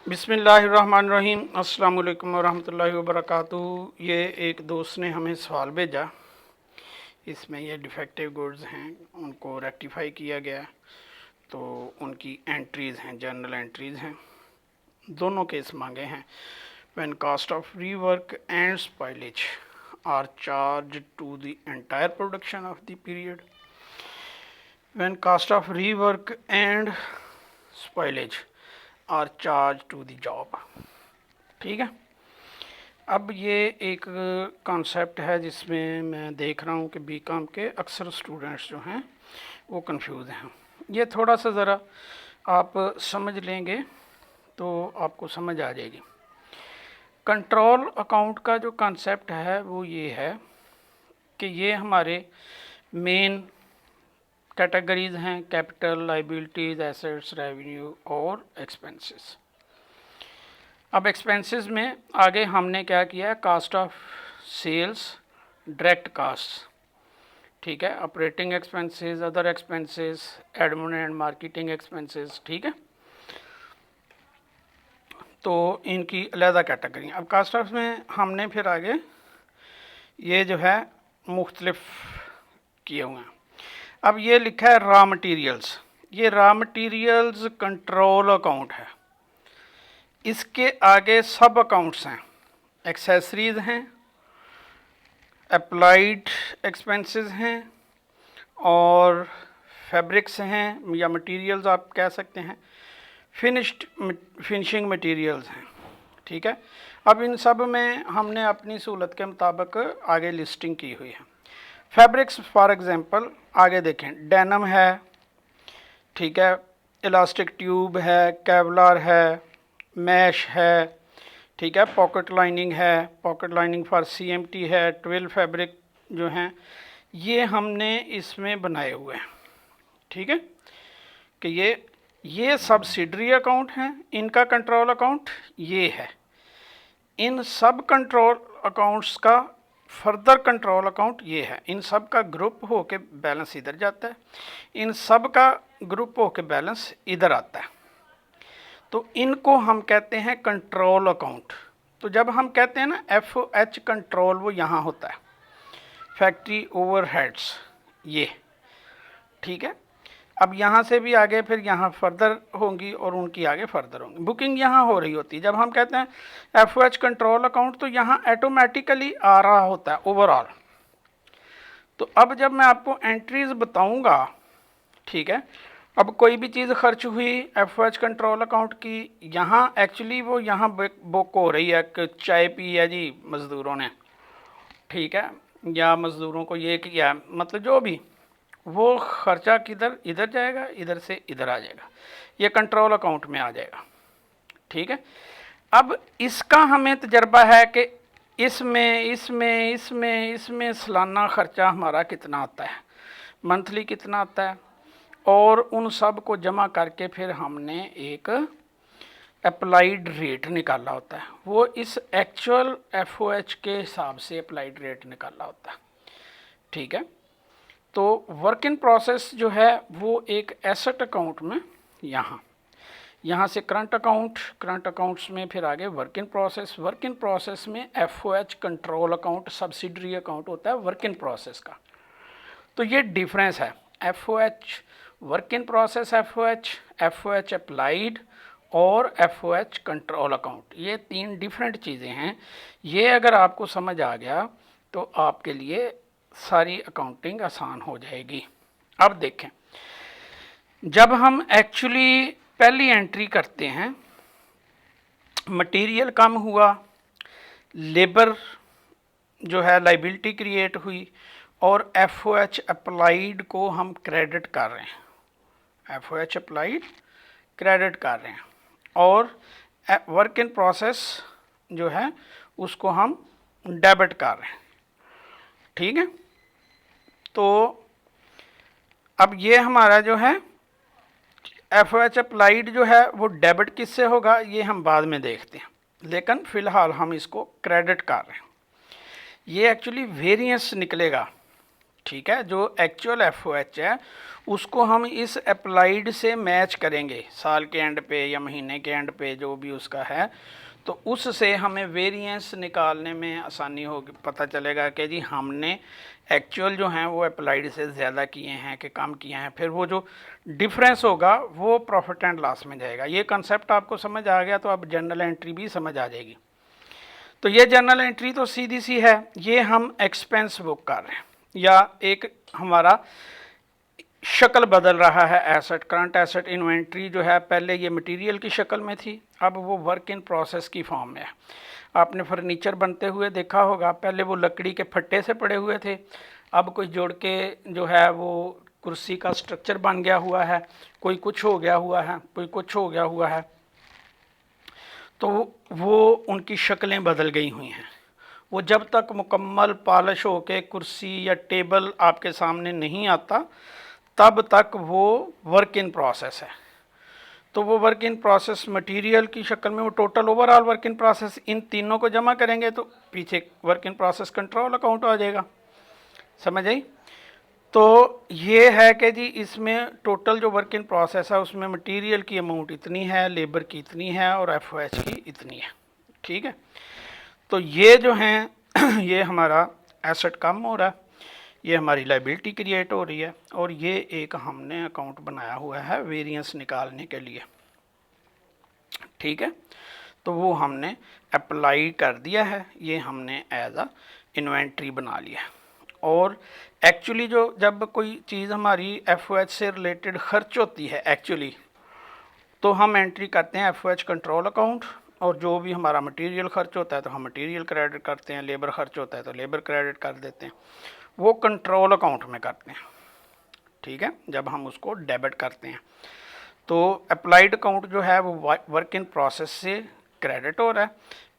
बिस्मिल्लाहिर्रहमानिर्रहीम। अस्सलाम वालेकुम वरहमतुल्लाहि वबरकातुहू। ये एक दोस्त ने हमें सवाल भेजा, इसमें ये डिफेक्टिव गुड्स हैं उनको रेक्टिफाई किया गया, तो उनकी एंट्रीज़ हैं, जर्नल एंट्रीज़ हैं। दोनों केस मांगे हैं। When cost of rework and spoilage are charge to the entire production of the period, when cost of rework and spoilage are charge to the job. ठीक है। अब ये एक कॉन्सेप्ट है जिसमें मैं देख रहा हूँ कि बीकॉम के अक्सर स्टूडेंट्स जो हैं वो कंफ्यूज हैं। ये थोड़ा सा ज़रा आप समझ लेंगे तो आपको समझ आ जाएगी। कंट्रोल अकाउंट का जो कॉन्सेप्ट है वो ये है कि ये हमारे मेन कैटेगरीज हैं: कैपिटल, लाइबिलिटीज, एसेट्स, रेवेन्यू और एक्सपेंसेस। अब एक्सपेंसेस में आगे हमने क्या किया है, cost of sales, direct cost, ठीक है, operating expenses, other expenses, admin and marketing expenses. ठीक है, तो इनकी अलहदा कैटेगरी। अब कास्ट ऑफ में हमने फिर आगे ये जो है मुख्तलिफ किए हुए हैं। अब ये लिखा है रॉ मटेरियल्स। ये रॉ मटेरियल्स कंट्रोल अकाउंट है। इसके आगे सब अकाउंट्स हैं, एक्सेसरीज हैं, अप्लाइड एक्सपेंसेस हैं और फैब्रिक्स हैं या मटेरियल्स आप कह सकते हैं, फिनिशिंग मटेरियल्स हैं। ठीक है। अब इन सब में हमने अपनी सहूलत के मुताबिक आगे लिस्टिंग की हुई है। फैब्रिक्स फॉर एग्जांपल आगे देखें, डेनम है, ठीक है, इलास्टिक ट्यूब है, केवलार है, मैश है, ठीक है, पॉकेट लाइनिंग है, पॉकेट लाइनिंग फॉर सीएमटी है, 12 फैब्रिक जो हैं ये हमने इसमें बनाए हुए हैं। ठीक है, कि ये सब्सिडरी अकाउंट हैं, इनका कंट्रोल अकाउंट ये है। इन सब कंट्रोल अकाउंट्स का फर्दर कंट्रोल अकाउंट ये है। इन सब का ग्रुप हो के बैलेंस इधर जाता है, इन सब का ग्रुप हो के बैलेंस इधर आता है, तो इनको हम कहते हैं कंट्रोल अकाउंट। तो जब हम कहते हैं ना FH कंट्रोल, वो यहाँ होता है, फैक्ट्री ओवरहेड्स ये। ठीक है। अब यहाँ से भी आगे फिर यहाँ फर्दर होंगी और उनकी आगे फर्दर होंगी। बुकिंग यहाँ हो रही होती है। जब हम कहते हैं FH कंट्रोल अकाउंट तो यहाँ ऑटोमेटिकली आ रहा होता है ओवरऑल। तो अब जब मैं आपको एंट्रीज बताऊँगा, ठीक है, अब कोई भी चीज़ खर्च हुई FH कंट्रोल अकाउंट की, यहाँ एक्चुअली वो यहाँ बुक हो रही है कि चाय पी है जी मज़दूरों ने, ठीक है, या मज़दूरों को ये किया, मतलब जो भी, वो खर्चा किधर इधर जाएगा, इधर से इधर आ जाएगा, ये कंट्रोल अकाउंट में आ जाएगा। ठीक है। अब इसका हमें तजर्बा है कि इसमें सालाना खर्चा हमारा कितना आता है, मंथली कितना आता है, और उन सब को जमा करके फिर हमने एक अप्लाइड रेट निकाला होता है। वो इस एक्चुअल FOH के हिसाब से अप्लाइड रेट निकाला होता है। ठीक है। तो वर्क इन प्रोसेस जो है वो एक एसेट अकाउंट में यहाँ से करंट अकाउंट्स में फिर आगे वर्क इन प्रोसेस में FOH control account, subsidiary account होता है वर्क इन प्रोसेस का। तो ये डिफरेंस है, FOH work in process, FOH applied और FOH कंट्रोल अकाउंट, ये तीन डिफरेंट चीज़ें हैं। ये अगर आपको समझ आ गया तो आपके लिए सारी अकाउंटिंग आसान हो जाएगी। अब देखें, जब हम एक्चुअली पहली एंट्री करते हैं, मटेरियल कम हुआ, लेबर जो है लाइबिलिटी क्रिएट हुई, और FOH अप्लाइड को हम क्रेडिट कर रहे हैं, FOH अप्लाइड क्रेडिट कर रहे हैं, और वर्क इन प्रोसेस जो है उसको हम डेबिट कर रहे हैं। ठीक है। तो अब ये हमारा जो है FOH अप्लाइड जो है वो डेबिट किससे होगा ये हम बाद में देखते हैं, लेकिन फ़िलहाल हम इसको क्रेडिट कर रहे हैं। ये एक्चुअली वेरिएंस निकलेगा ठीक है, जो एक्चुअल FOH है उसको हम इस अप्लाइड से मैच करेंगे साल के एंड पे या महीने के एंड पे, जो भी उसका है, तो उससे हमें वेरिएंस निकालने में आसानी होगी। पता चलेगा कि जी हमने एक्चुअल जो हैं वो अप्लाइड से ज़्यादा किए हैं कि कम किए हैं, फिर वो जो डिफरेंस होगा वो प्रॉफिट एंड लॉस में जाएगा। ये कंसेप्ट आपको समझ आ गया तो अब जर्नल एंट्री भी समझ आ जाएगी। तो ये जर्नल एंट्री तो सीधी सी है, ये हम एक्सपेंस बुक कर रहे हैं या एक हमारा शक्ल बदल रहा है एसेट, करंट एसेट इन्वेंट्री जो है पहले ये मटेरियल की शक्ल में थी, अब वो वर्क इन प्रोसेस की फॉर्म में है। आपने फर्नीचर बनते हुए देखा होगा, पहले वो लकड़ी के फट्टे से पड़े हुए थे, अब कोई जोड़ के जो है वो कुर्सी का स्ट्रक्चर बन गया हुआ है, कोई कुछ हो गया हुआ है, कोई कुछ हो गया हुआ है, तो वो उनकी शक्लें बदल गई हुई हैं। वो जब तक मुकम्मल पॉलिश होके कुर्सी या टेबल आपके सामने नहीं आता तब तक वो वर्क इन प्रोसेस है। तो वो वर्क इन प्रोसेस मटेरियल की शक्ल में, वो total overall work in process, इन तीनों को जमा करेंगे तो पीछे work in process control account आ जाएगा। समझ आई? तो ये है कि जी इसमें टोटल जो वर्क इन प्रोसेस है उसमें मटेरियल की अमाउंट इतनी है, लेबर की इतनी है और FOH की इतनी है। ठीक है, तो ये जो हैं ये हमारा एसेट कम हो रहा है, ये हमारी लाइबिलिटी क्रिएट हो रही है, और ये एक हमने अकाउंट बनाया हुआ है वेरिएंस निकालने के लिए। ठीक है, तो वो हमने अप्लाई कर दिया है, ये हमने एज अ इन्वेंट्री बना लिया। और एक्चुअली जो जब कोई चीज़ हमारी FOH से रिलेटेड खर्च होती है एक्चुअली, तो हम एंट्री करते हैं FOH कंट्रोल अकाउंट, और जो भी हमारा मटेरियल खर्च होता है तो हम मटेरियल क्रेडिट करते हैं, लेबर खर्च होता है तो लेबर क्रेडिट कर देते हैं, वो कंट्रोल अकाउंट में करते हैं। ठीक है, जब हम उसको डेबिट करते हैं तो अप्लाइड अकाउंट जो है वो वर्क इन प्रोसेस से क्रेडिट हो रहा है,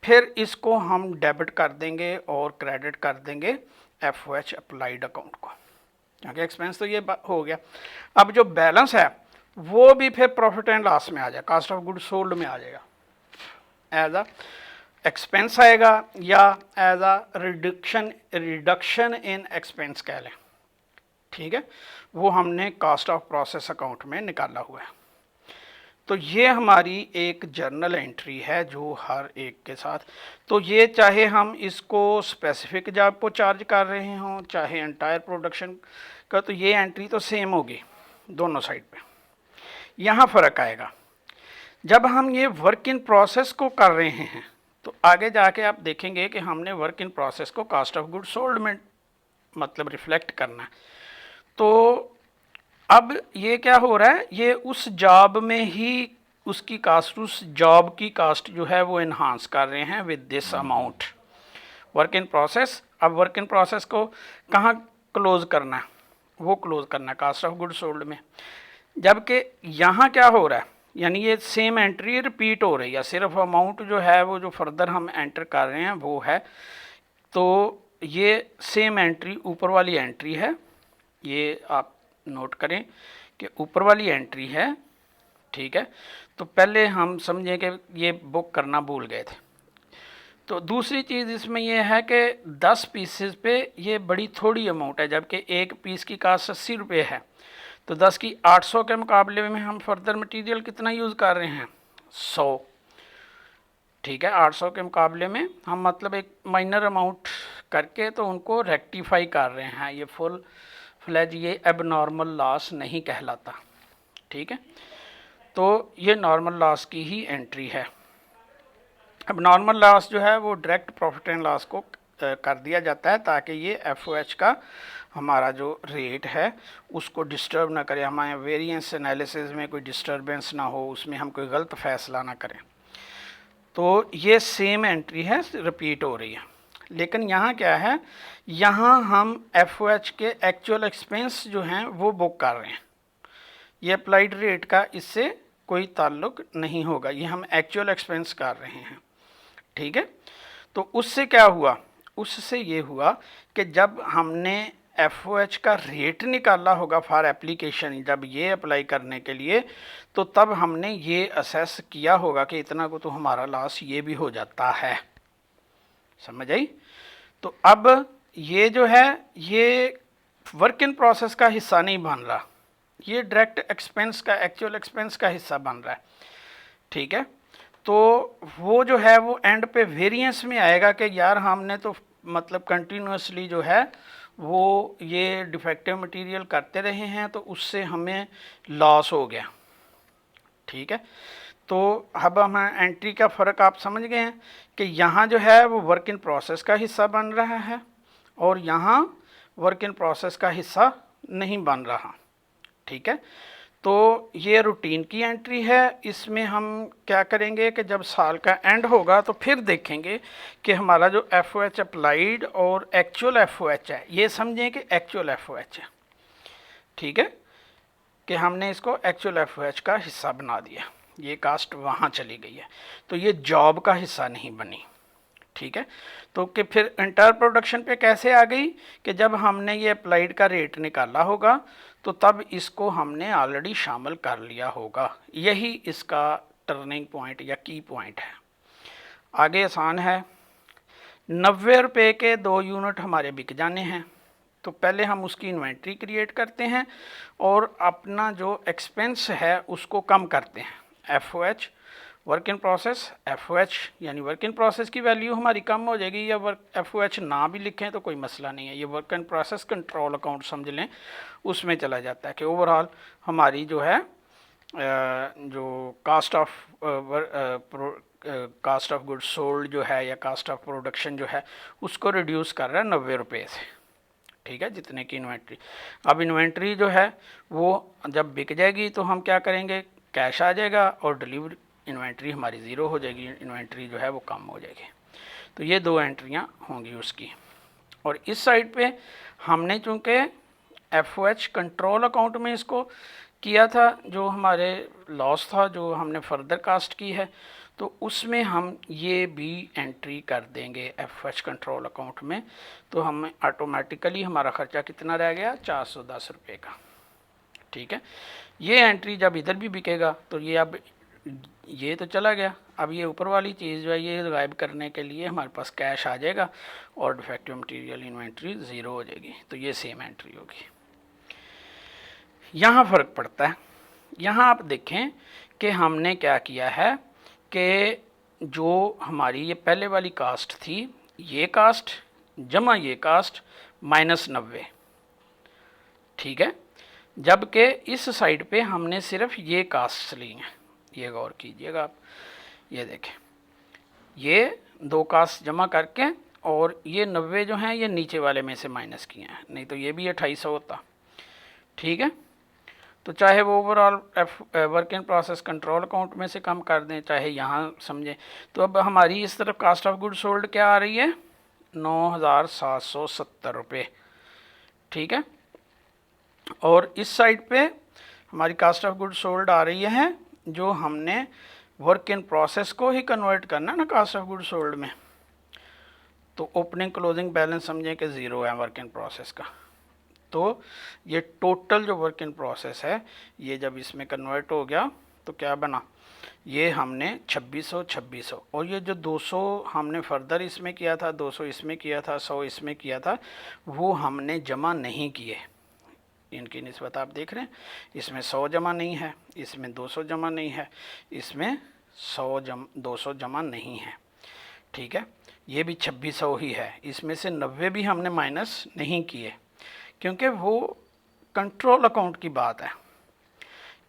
फिर इसको हम डेबिट कर देंगे और क्रेडिट कर देंगे FOH अप्लाइड अकाउंट को। क्योंकि एक्सपेंस तो ये हो गया, अब जो बैलेंस है वो भी फिर प्रॉफिट एंड लॉस में आ जाएगा, कॉस्ट ऑफ गुड सोल्ड में आ जाएगा, एज अ एक्सपेंस आएगा या as a reduction in expense कह लें। ठीक है, वो हमने कॉस्ट ऑफ प्रोसेस अकाउंट में निकाला हुआ है। तो ये हमारी एक जर्नल एंट्री है जो हर एक के साथ, तो ये चाहे हम इसको स्पेसिफिक जॉब को चार्ज कर रहे हों चाहे एंटायर प्रोडक्शन का, तो ये एंट्री तो सेम होगी दोनों साइड पे। यहाँ फ़र्क आएगा जब हम ये वर्क इन प्रोसेस को कर रहे हैं, तो आगे जाके आप देखेंगे कि हमने वर्क इन प्रोसेस को कॉस्ट ऑफ गुड सोल्ड में मतलब रिफ्लेक्ट करना है। तो अब ये क्या हो रहा है, ये उस जॉब में ही उसकी कास्ट, उस जॉब की कास्ट जो है वो इन्हांस कर रहे हैं with this amount work in process. अब वर्क इन प्रोसेस को कहाँ क्लोज करना है, वो क्लोज करना है कास्ट ऑफ गुड सोल्ड में। जबकि यहाँ क्या हो रहा है, यानी ये सेम एंट्री रिपीट हो रही है, सिर्फ अमाउंट जो है वो जो फर्दर हम एंटर कर रहे हैं वो है। तो ये सेम एंट्री ऊपर वाली एंट्री है, ये आप नोट करें कि ऊपर वाली एंट्री है। ठीक है, तो पहले हम समझें कि ये बुक करना भूल गए थे। तो दूसरी चीज़ इसमें यह है कि 10 पीसेस पे ये बड़ी थोड़ी अमाउंट है, जबकि एक पीस की कास्ट 80 रुपये है, तो 10 की 800 के मुकाबले में हम फर्दर मटेरियल कितना यूज़ कर रहे हैं, 100। ठीक है, 800 के मुकाबले में हम मतलब एक माइनर अमाउंट करके तो उनको रेक्टिफाई कर रहे हैं। ये फुल फ्लैज ये एबनॉर्मल लॉस नहीं कहलाता। ठीक है, तो ये नॉर्मल लॉस की ही एंट्री है। अब नॉर्मल लॉस जो है वो डायरेक्ट प्रॉफिट एंड लॉस को कर दिया जाता है ताकि ये FOH का हमारा जो रेट है उसको डिस्टर्ब ना करे, हमारे वेरिएंस एनालिसिस में कोई डिस्टर्बेंस ना हो, उसमें हम कोई गलत फैसला ना करें। तो ये सेम एंट्री है, रिपीट हो रही है। लेकिन यहाँ क्या है, यहाँ हम FOH के एक्चुअल एक्सपेंस जो हैं वो बुक कर रहे हैं, ये अप्लाइड रेट का इससे कोई ताल्लुक नहीं होगा, ये हम एक्चुअल एक्सपेंस कर रहे हैं। ठीक है, तो उससे क्या हुआ, उससे ये हुआ कि जब हमने FOH का रेट निकाला होगा फॉर एप्लीकेशन, जब ये अप्लाई करने के लिए, तो तब हमने ये असेस किया होगा कि इतना को तो हमारा लॉस ये भी हो जाता है। समझ आई? तो अब ये जो है ये वर्क इन प्रोसेस का हिस्सा नहीं बन रहा, ये डायरेक्ट एक्सपेंस का, एक्चुअल एक्सपेंस का हिस्सा बन रहा है। ठीक है, तो वो जो है वो एंड पे वेरिएंस में आएगा कि यार हमने तो मतलब कंटिन्यूसली जो है वो ये डिफेक्टिव मटेरियल करते रहे हैं, तो उससे हमें लॉस हो गया। ठीक है, तो अब हम एंट्री का फ़र्क आप समझ गए हैं कि यहाँ जो है वो वर्क इन प्रोसेस का हिस्सा बन रहा है और यहाँ वर्क इन प्रोसेस का हिस्सा नहीं बन रहा। ठीक है, तो ये रूटीन की एंट्री है। इसमें हम क्या करेंगे कि जब साल का एंड होगा तो फिर देखेंगे कि हमारा जो एफ ओ एच अप्लाइड और एक्चुअल एफ ओ एच है, ये समझें कि एक्चुअल एफ ओ एच है। ठीक है, कि हमने इसको एक्चुअल एफ ओ एच का हिस्सा बना दिया, ये कास्ट वहाँ चली गई है, तो ये जॉब का हिस्सा नहीं बनी। ठीक है, तो कि फिर इंटर प्रोडक्शन पे कैसे आ गई कि जब हमने ये अप्लाइड का रेट निकाला होगा तो तब इसको हमने ऑलरेडी शामिल कर लिया होगा। यही इसका टर्निंग पॉइंट या की पॉइंट है। आगे आसान है, 90 रुपये के 2 यूनिट हमारे बिक जाने हैं, तो पहले हम उसकी इन्वेंट्री क्रिएट करते हैं और अपना जो एक्सपेंस है उसको कम करते हैं। F O H work in process, F O H यानी वर्क इन प्रोसेस की वैल्यू हमारी कम हो जाएगी, या वर्क एफ ओ एच ना भी लिखें तो कोई मसला नहीं है, ये work in process control account समझ लें, उसमें चला जाता है कि ओवरऑल हमारी जो है जो कास्ट ऑफ गुड्स सोल्ड जो है या कास्ट ऑफ प्रोडक्शन जो है उसको रिड्यूस कर रहा है 90 रुपये से। ठीक है, जितने की इन्वेंट्री। अब इन्वेंट्री जो है वो जब बिक जाएगी तो हम क्या करेंगे, कैश आ जाएगा और डिलीवरी इन्वेंट्री हमारी ज़ीरो हो जाएगी, इन्वेंट्री जो है वो कम हो जाएगी। तो ये 2 एंट्रियाँ होंगी उसकी। और इस साइड पे हमने चूँकि F O H control account में इसको किया था, जो हमारे लॉस था जो हमने फर्दर कास्ट की है, तो उसमें हम ये भी एंट्री कर देंगे एफ एच कंट्रोल अकाउंट में। तो हम ऑटोमेटिकली हमारा ख़र्चा कितना रह गया, 410 रुपये का। ठीक है, ये एंट्री जब इधर भी बिकेगा तो ये अब ये तो चला गया, अब ये ऊपर वाली चीज़ जो है ये गायब करने के लिए हमारे पास कैश आ जाएगा और डिफेक्टिव मटेरियल इन्वेंट्री ज़ीरो हो जाएगी, तो ये सेम एंट्री होगी। यहाँ फ़र्क पड़ता है, यहाँ आप देखें कि हमने क्या किया है कि जो हमारी ये पहले वाली कास्ट थी, ये कास्ट जमा ये कास्ट -90। ठीक है, जबकि इस साइड पे हमने सिर्फ ये कास्ट ली हैं। ये गौर कीजिएगा आप, ये देखें, ये 2 कास्ट जमा करके और ये 90 जो हैं ये नीचे वाले में से माइनस किए हैं, नहीं तो ये भी 2800 होता। ठीक है, तो चाहे वो overall work in process control account में से कम कर दें, चाहे यहाँ समझें। तो अब हमारी इस तरफ कास्ट ऑफ गुड सोल्ड क्या आ रही है, 9770 रुपये। ठीक है, और इस साइड पे हमारी कास्ट ऑफ गुड सोल्ड आ रही है जो हमने वर्क इन प्रोसेस को ही कन्वर्ट करना ना कास्ट ऑफ गुड सोल्ड में, तो ओपनिंग क्लोजिंग बैलेंस समझें कि ज़ीरो है वर्क इन प्रोसेस का। तो ये टोटल जो वर्क इन प्रोसेस है ये जब इसमें कन्वर्ट हो गया तो क्या बना, ये हमने 2600 और ये जो 200 हमने फर्दर इसमें किया था, 200 इसमें किया था, 100 इसमें किया था, वो हमने जमा नहीं किए। इनकी निस्बत आप देख रहे हैं, इसमें 100 जमा नहीं है, इसमें 200 जमा नहीं है, इसमें 200 जमा नहीं है। ठीक है, ये भी 2600 ही है, इसमें से 90 भी हमने माइनस नहीं किए क्योंकि वो कंट्रोल अकाउंट की बात है,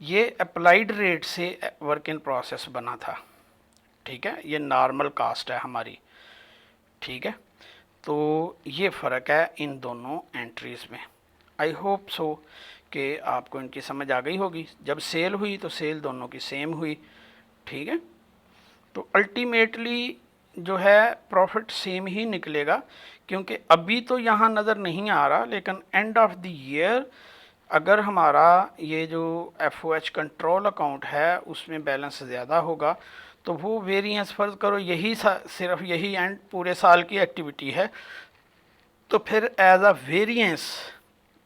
ये अप्लाइड रेट से वर्क इन प्रोसेस बना था। ठीक है, ये नॉर्मल कास्ट है हमारी। ठीक है, तो ये फ़र्क है इन दोनों एंट्रीज़ में। आई होप सो कि आपको इनकी समझ आ गई होगी। जब सेल हुई तो सेल दोनों की सेम हुई। ठीक है, तो अल्टीमेटली जो है प्रॉफिट सेम ही निकलेगा, क्योंकि अभी तो यहाँ नज़र नहीं आ रहा, लेकिन एंड ऑफ द ईयर अगर हमारा ये जो F O H control account है उसमें बैलेंस ज़्यादा होगा तो वो वेरिएंस फ़र्ज करो यही सिर्फ यही एंड पूरे साल की एक्टिविटी है, तो फिर एज अ वेरिएंस,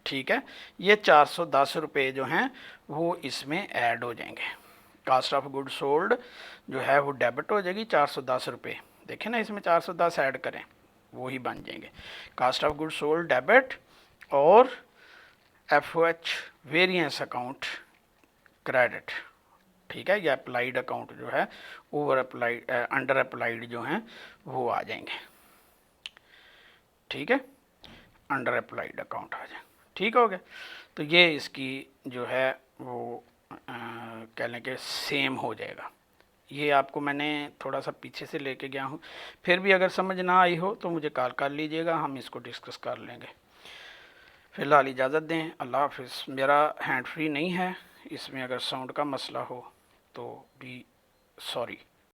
ठीक है, ये 410 रुपये जो हैं वो इसमें ऐड हो जाएंगे। कास्ट ऑफ गुड सोल्ड जो है वो डेबिट हो जाएगी 410 रुपये। देखें ना, इसमें 410 ऐड करें वो ही बन जाएंगे। Cost of good sold debit और FOH वेरिएंस अकाउंट क्रेडिट, ठीक है। ये अप्लाइड अकाउंट जो है ओवर अप्लाइड अंडर अप्लाइड जो हैं वो आ जाएंगे, ठीक है, अंडर अप्लाइड अकाउंट आ जाए, ठीक हो गया। तो ये इसकी जो है वो कह लें कि सेम हो जाएगा। ये आपको मैंने थोड़ा सा पीछे से लेके गया हूँ, फिर भी अगर समझ ना आई हो तो मुझे कॉल कर लीजिएगा, हम इसको डिस्कस कर लेंगे। फ़िलहाल इजाज़त दें, अल्लाह हाफिज़। मेरा हैंड फ्री नहीं है, इसमें अगर साउंड का मसला हो तो भी सॉरी।